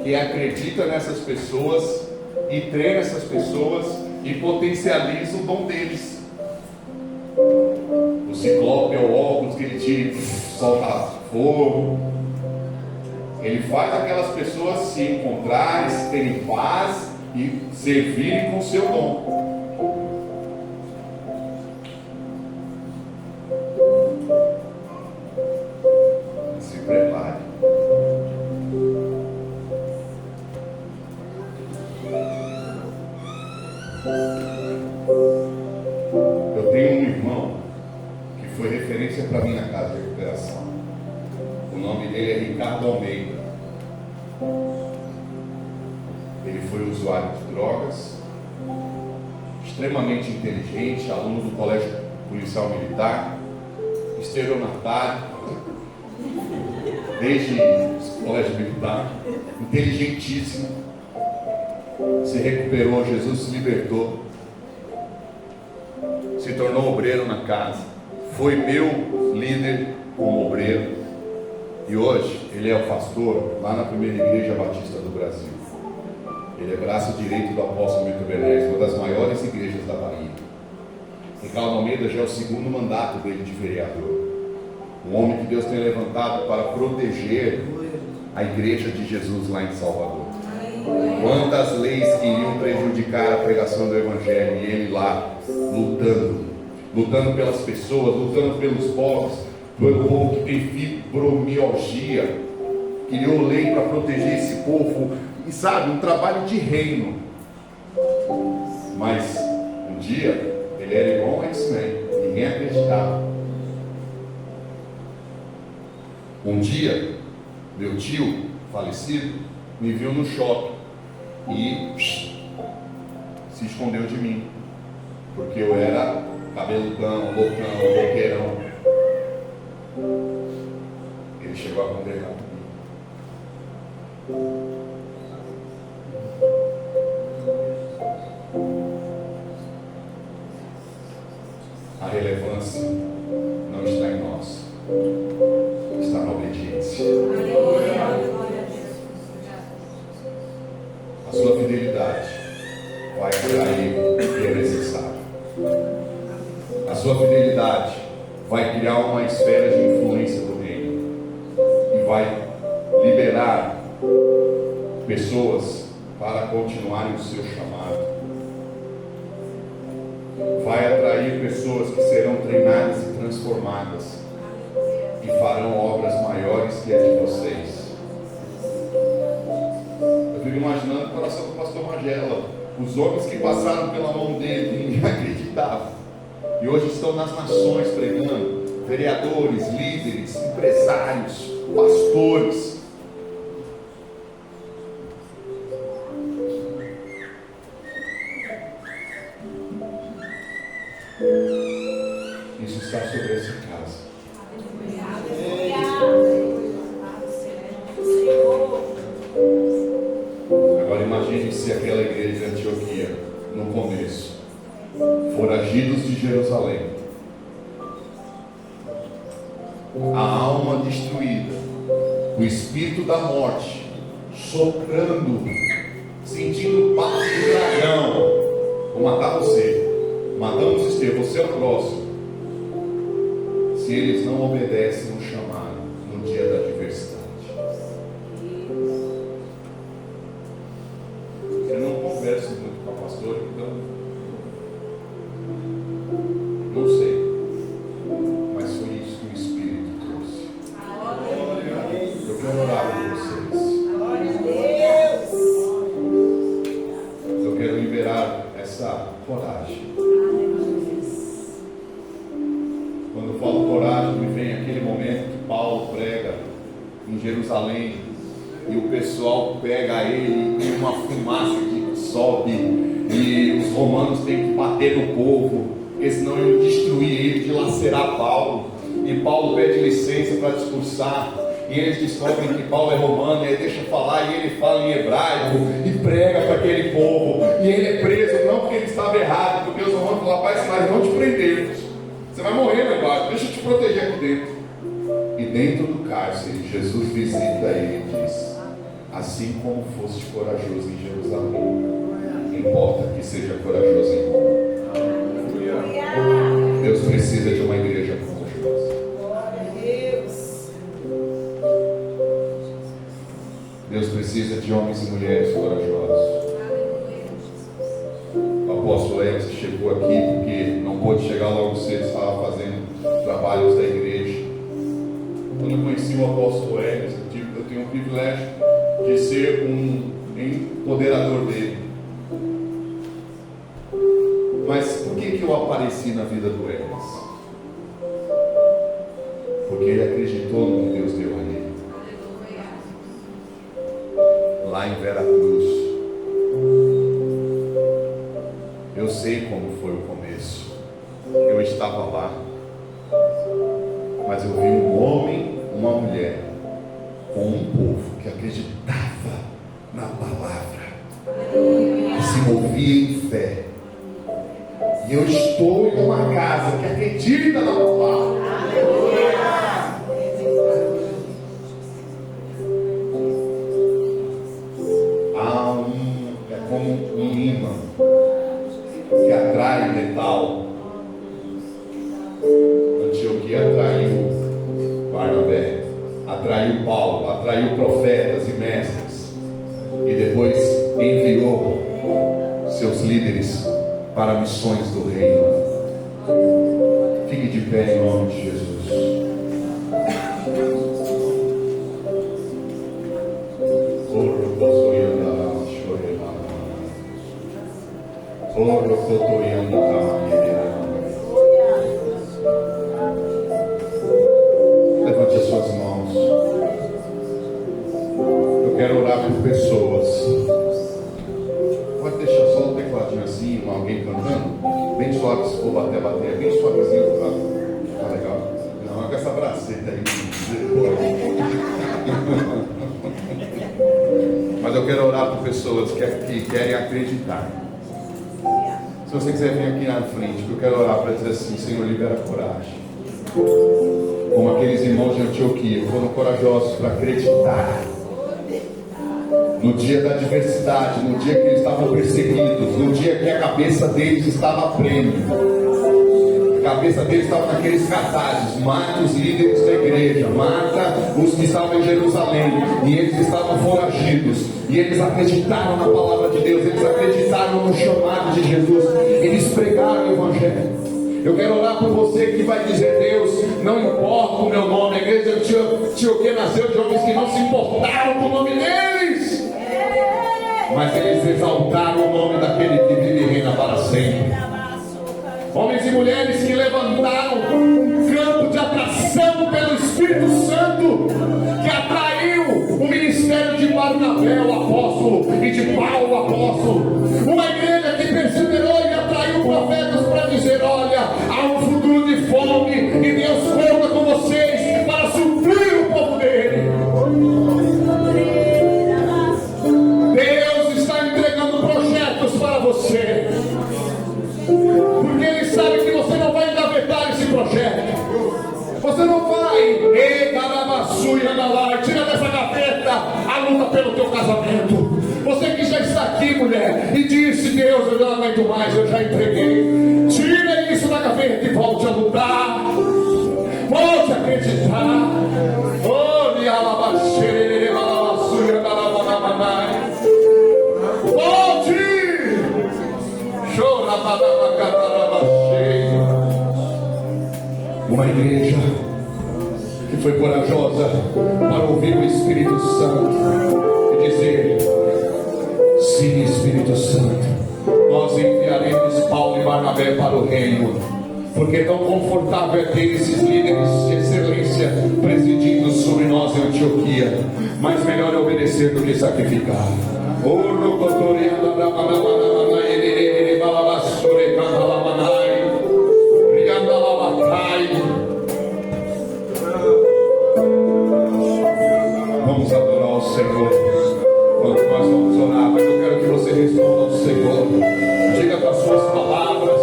que acredita nessas pessoas e treina essas pessoas e potencializa o dom deles. O Ciclope é o óculos que ele tira e solta fogo. Ele faz aquelas pessoas se encontrarem, terem paz e servirem com o seu dom. Se prepare. Eu tenho um irmão que foi referência para mim na casa de recuperação. O nome dele é Ricardo Almeida. Ele foi usuário de drogas, extremamente inteligente, aluno do Colégio Policial Militar, estelionatário, desde o Colégio Militar, inteligentíssimo, se recuperou, Jesus se libertou, se tornou obreiro na casa, foi meu líder como obreiro, e hoje ele é o pastor lá na primeira igreja batista do Brasil. Ele é braço direito do apóstolo Milton Bernes, uma das maiores igrejas da Bahia. Ricardo Almeida já é o segundo mandato dele de vereador. Um homem que Deus tem levantado para proteger a igreja de Jesus lá em Salvador. Quantas leis queriam prejudicar a pregação do Evangelho, e ele lá lutando pelas pessoas, lutando pelos pobres, pelo povo que tem fibromialgia, criou lei para proteger esse povo, e sabe, um trabalho de reino. Mas um dia ele era igual a X-Men, ninguém acreditava. Um dia meu tio falecido me viu no shopping e se escondeu de mim, porque eu era cabeludão, loucão, roqueirão. Ele chegou a condenar comigo. A relevância não está em nós, está na obediência. A sua fidelidade vai atrair o que é necessário. A sua fidelidade vai criar uma esfera de influência do reino e vai liberar pessoas para continuarem o seu chamado. vai atrair pessoas que serão treinadas e transformadas e farão obras maiores que a de vocês. Eu fico imaginando o coração do pastor Magela, os homens que passaram pela mão dele, ninguém acreditava, e hoje estão nas nações pregando, vereadores, líderes, empresários, pastores. Isso está sobre essa casa. Agora imagine se aquela igreja de Antioquia, no começo, foragidos de Jerusalém, a alma destruída, o espírito da morte soprando, sentindo o passo do dragão. Vou matar você, matamos Estevão, você é o próximo. Se eles não obedecem o chamado no dia da adversidade. Eu não converso muito com a pastora, então não sei, mas foi isso que o Espírito trouxe. Eu quero orar por vocês. Eu quero liberar essa coragem. Quando eu falo coragem, me vem aquele momento que Paulo prega em Jerusalém e o pessoal pega ele e uma fumaça que sobe e os romanos têm que bater no povo, porque senão iam destruir ele, dilacerar Paulo. E Paulo pede licença para discursar e eles descobrem que Paulo é romano, e aí deixa falar, e ele fala em hebraico e prega para aquele povo, e ele é preso, não porque ele estava errado, porque os romanos falam: rapaz, mas não te prendemos, você vai morrer lá embaixo, deixa eu te proteger aqui dentro. E dentro do cárcere, Jesus visita ele e diz: assim como foste corajoso em Jerusalém, importa que seja corajoso em Roma. Deus precisa de uma igreja corajosa. Deus precisa de homens e mulheres corajosos. O apóstolo Edson chegou aqui porque não pôde chegar logo cedo, estava fazendo trabalhos da igreja. Quando eu conheci o apóstolo Edson, eu tenho o privilégio de ser um empoderador dele. Mas por que eu apareci na vida do Edson? Porque ele acreditou no que Deus deu a ele. Lá em Veracruz, eu sei como foi o começo. Eu estava lá, mas eu vi um homem, uma mulher, com um povo que acreditava na palavra, que se movia em fé. E eu estou em uma casa que acredita na palavra. É como um imã que atrai metal. Antioquia atraiu Barnabé, atraiu Paulo, atraiu profetas e mestres, e depois enviou seus líderes para missões do reino. Fique de pé em nome de Jesus. Levante as suas mãos. Eu quero orar por pessoas. Pode deixar só o tecladinho assim, alguém cantando, bem suave, se for bater, bem suavezinho, tá legal? Não, é com essa braceta aí. Mas eu quero orar por pessoas que querem acreditar. Se você quiser vir aqui na frente, eu quero orar para dizer assim: Senhor, libera coragem. Como aqueles irmãos de Antioquia foram corajosos para acreditar. No dia da adversidade, no dia que eles estavam perseguidos, no dia que a cabeça deles estava prêmio. cabeça deles estava naqueles cartazes: mata os líderes da igreja, mata os que estavam em Jerusalém. E eles estavam foragidos, e eles acreditaram na palavra de Deus, eles acreditaram no chamado de Jesus, eles pregaram o evangelho. Eu quero orar por você que vai dizer: Deus, não importa o meu nome. A igreja de Antioquia nasceu de homens que não se importaram com o nome deles, mas eles exaltaram o nome daquele que vive e reina para sempre. Homens e mulheres que levantaram um campo de atração pelo Espírito Santo, que atraiu o ministério de Barnabé, o apóstolo, e de Paulo, o apóstolo. Uma igreja que perseverou e atraiu profetas para dizer: olha, há um futuro de fome e Deus conta com vocês para suprir o povo dele. Deus está entregando projetos para você, porque Ele sabe que você não vai engavetar esse projeto. Você não vai, tira dessa gaveta a luta pelo teu casamento. Você que já está aqui, mulher, e disse: Deus, eu não aguento mais, eu já entreguei. Tira isso da gaveta e volte a lutar. Volte a acreditar. Volte. Uma igreja que foi corajosa para ouvir o Espírito Santo e dizer: sim, Espírito Santo, nós enviaremos Paulo e Barnabé para o reino, porque tão confortável é ter esses líderes de excelência presidindo sobre nós em Antioquia, mas melhor é obedecer do que sacrificar. Vamos adorar o Senhor quando nós vamos orar, mas eu quero que você responda ao Senhor. Diga com as suas palavras: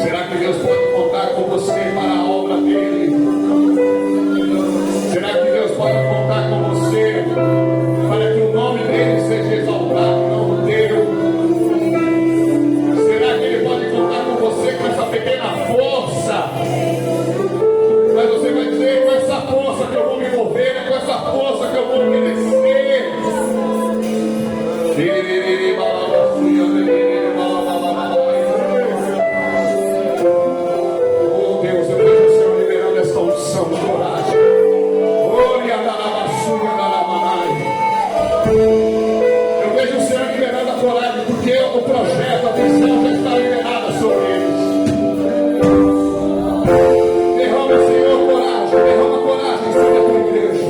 será que Deus pode contar com você para a obra dele? Será que Deus pode contar com você para que o nome dele seja exaltado, não o teu? Será que ele pode contar com você com essa pequena força? Mas você vai dizer: com essa força que eu vou me mover, é com essa força que eu vou obedecer. Oh Deus, eu vejo o Senhor liberando essa unção de coragem. Eu vejo o Senhor liberando a coragem, porque o projeto, a visão já está liberada sobre eles. Derrama, Senhor, coragem, derrama coragem sobre a tua igreja.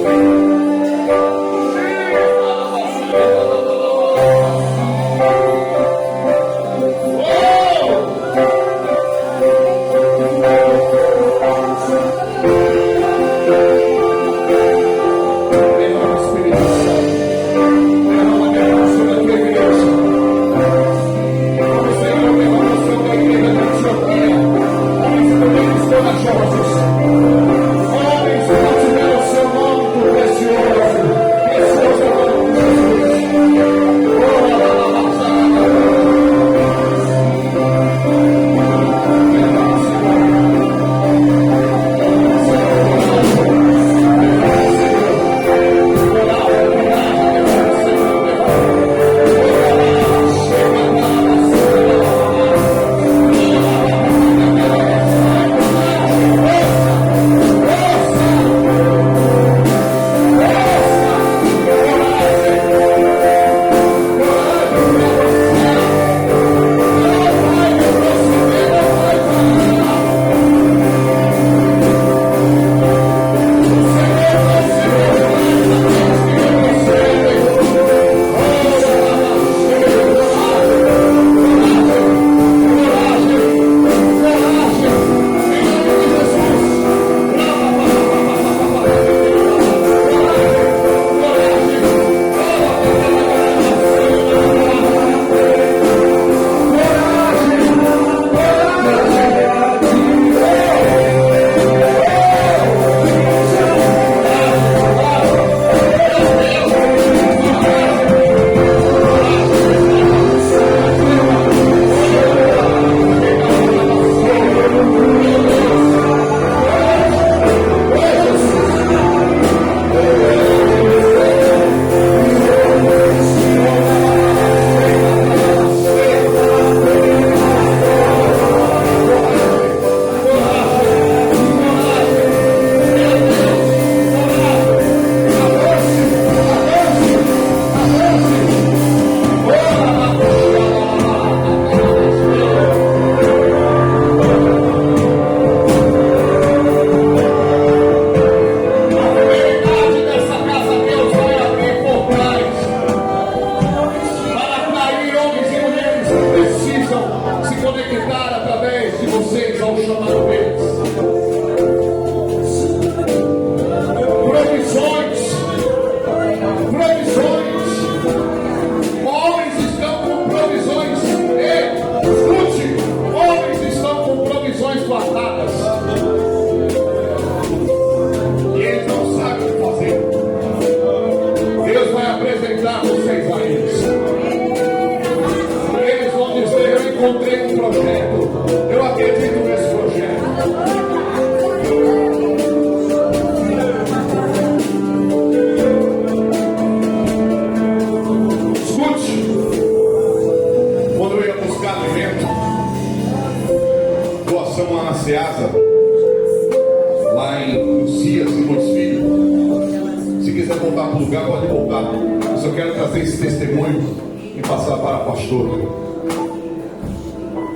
do lugar, pode voltar. Eu só quero trazer esse testemunho e passar para a pastora.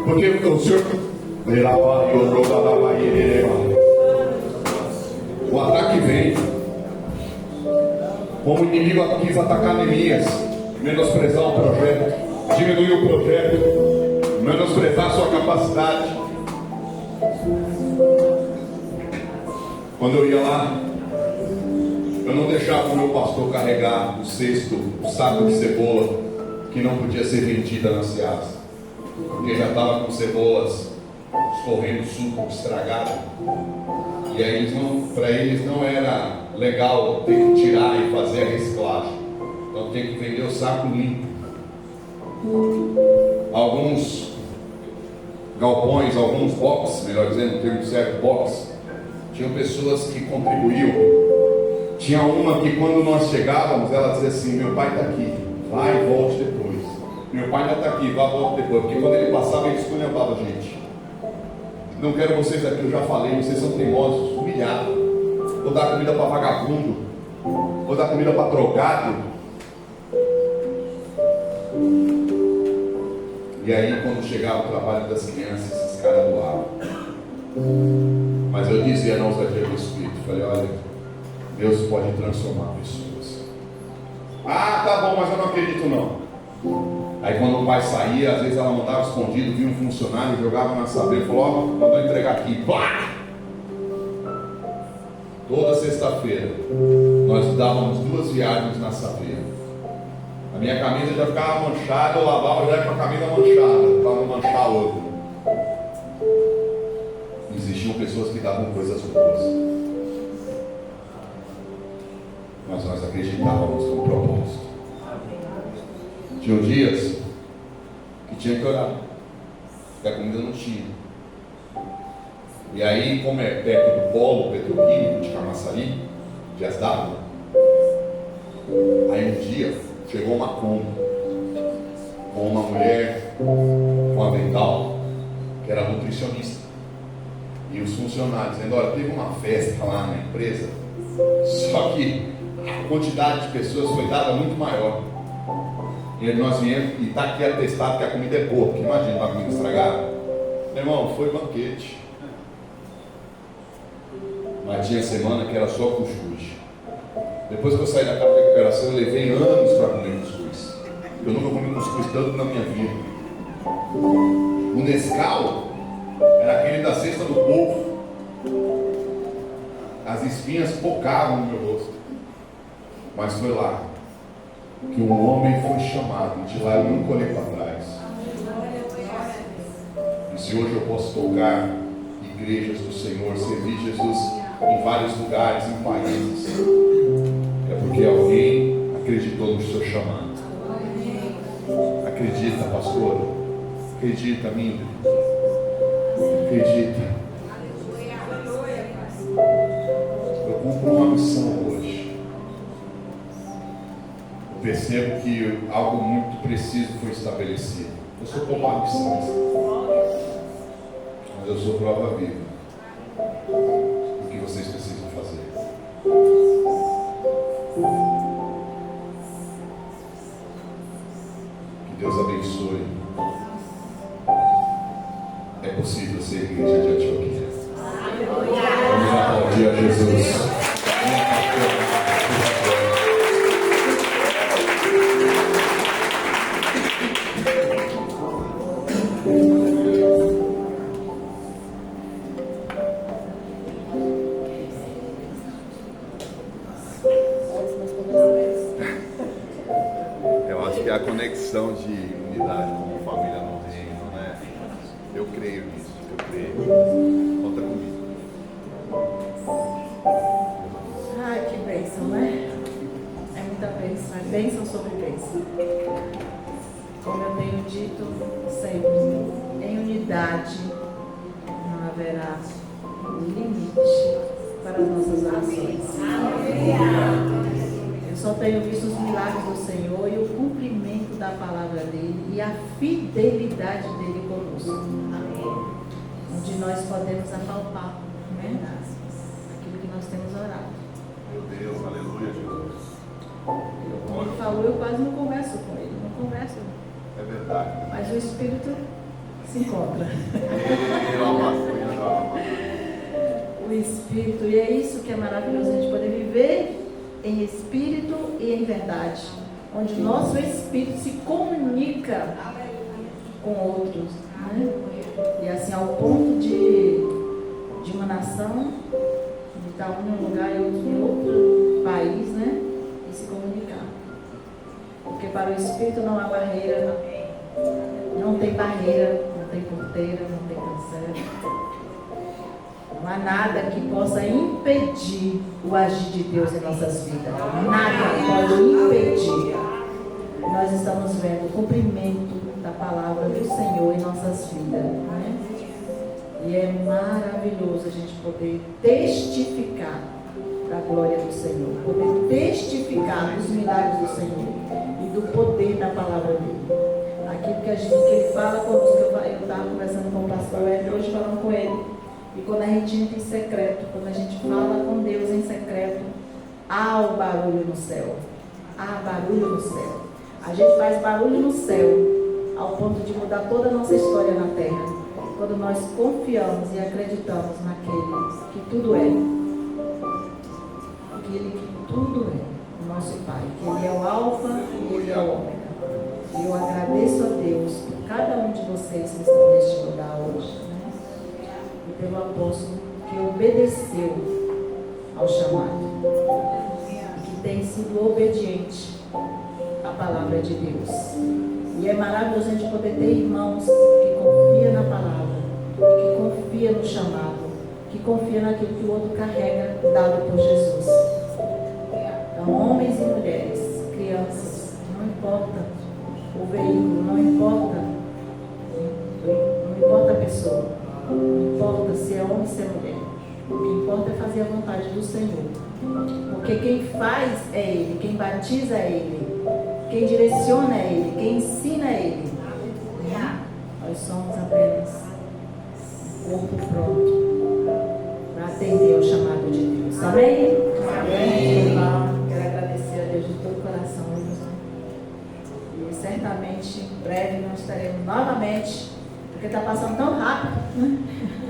Porque o Senhor... O ataque vem. Como o inimigo quis atacar Neemias, menosprezar o projeto, diminuir o projeto, menosprezar a sua capacidade. Quando eu ia lá, eu não deixava o meu pastor carregar o cesto, o saco de cebola que não podia ser vendida na seara, porque já estava com cebolas escorrendo suco estragado. E aí para eles não era legal ter que tirar e fazer a reciclagem. Então tem que vender o saco limpo. Alguns galpões, alguns boxes, melhor dizendo, no termo certo, box, tinham pessoas que contribuíam. Tinha uma que quando nós chegávamos, ela dizia assim: meu pai está aqui, vai e volte depois. Meu pai ainda está aqui, vai e volte depois. Porque quando ele passava, ele esculhambava a gente. Não quero vocês aqui, eu já falei, vocês são teimosos, humilhados. Vou dar comida para vagabundo, vou dar comida para drogado. E aí quando chegava o trabalho das crianças, esses caras doavam. Mas eu dizia na ousadia do Espírito, falei: olha, Deus pode transformar pessoas. Ah, tá bom, mas eu não acredito não. Aí quando o pai saía, às vezes ela mandava escondido, vinha um funcionário, jogava na sabeira e falou: ó, mandou entregar aqui. Pá! Toda sexta-feira nós dávamos 2 viagens na sabeira. A minha camisa já ficava manchada, eu lavava já com a camisa manchada, para não manchar a outra. Existiam pessoas que davam coisas boas, mas nós acreditávamos no propósito. Tinha dias que tinha que orar, porque a comida não tinha. E aí, como é perto do polo petroquímico de Camaçari, de Asdado, aí um dia chegou uma Kombi com uma mulher com avental, que era nutricionista, e os funcionários dizendo: olha, teve uma festa lá na empresa, só que a quantidade de pessoas foi dada muito maior. E nós viemos, e está aqui atestado que a comida é boa, porque imagina uma comida estragada. Meu irmão, foi banquete. Mas tinha semana que era só cuscuz. Depois que eu saí da casa de recuperação, eu levei anos para comer cuscuz. Eu nunca comi cuscuz tanto na minha vida. O Nescau era aquele da cesta do povo. As espinhas focavam no meu rosto. Mas foi lá que um homem foi chamado, e de lá eu nunca olhei para trás. E se hoje eu posso tocar igrejas do Senhor, servir Jesus em vários lugares, em países, é porque alguém acreditou no seu chamado. Acredita, pastora? Acredita, Mildred? Acredita? Eu cumpro uma missão hoje. Percebo que algo muito preciso foi estabelecido. Eu sou poupado de missões, mas eu sou prova viva do que vocês precisam fazer. Que Deus abençoe. É possível ser igreja de Antioquia. Vamos aplaudir a Jesus. Eu acho que a conexão de unidade como família no reino, né? Eu creio nisso, eu creio. Conta comigo.
Ai, que bênção, né? É muita bênção, é bênção sobre bênção. Como eu tenho dito sempre, em unidade não haverá limite para as nossas orações. Eu só tenho visto os milagres do Senhor e o cumprimento da palavra dele e a fidelidade dele conosco. Onde nós podemos apalpar, né? Aquilo que nós temos orado.
Meu Deus, aleluia, Jesus.
Como ele falou, eu quase não converso com ele, não converso.
É verdade.
Mas o Espírito se encontra. O Espírito, e é isso que é maravilhoso, a gente poder viver em Espírito e em verdade, onde o nosso Espírito se comunica com outros, né? E assim, ao ponto de uma nação, de estar um em um lugar e outro em outro país, né? E se comunicar. Porque para o Espírito não há barreira, não tem barreira, não tem porteira, não tem cancela. Não há nada que possa impedir o agir de Deus em nossas vidas. Nada pode impedir. Nós estamos vendo o cumprimento da palavra do Senhor em nossas vidas, né? E é maravilhoso a gente poder testificar da glória do Senhor, poder testificar dos milagres do Senhor e do poder da palavra dele. Aquilo que ele fala conosco, eu estava conversando com o pastor Ed, hoje falando com ele. E quando a gente entra em secreto, quando a gente fala com Deus em secreto, há o barulho no céu. Há barulho no céu. A gente faz barulho no céu, ao ponto de mudar toda a nossa história na terra. Quando nós confiamos e acreditamos naquele que tudo é. Aquele que tudo é, o nosso Pai. Que Ele é o Alfa e Ele é o Ômega. E eu agradeço a Deus por cada um de vocês que estão neste lugar hoje, né? E pelo apóstolo que obedeceu ao chamado, que tem sido obediente à palavra de Deus. E é maravilhoso a gente poder ter irmãos que confiam na palavra, que confiam no chamado, que confiam naquilo que o outro carrega, dado por Jesus. Então, homens e mulheres, crianças, não importa o veículo, não importa a pessoa, não importa se é homem ou se é mulher. O que importa é fazer a vontade do Senhor. Porque quem faz é Ele, quem batiza é Ele, quem direciona é Ele, quem ensina é Ele. Nós somos apenas um corpo pronto para atender ao chamado de Deus. Amém? Amém. Quero agradecer a Deus de todo o coração. E certamente em breve nós estaremos novamente, porque está passando tão rápido, né?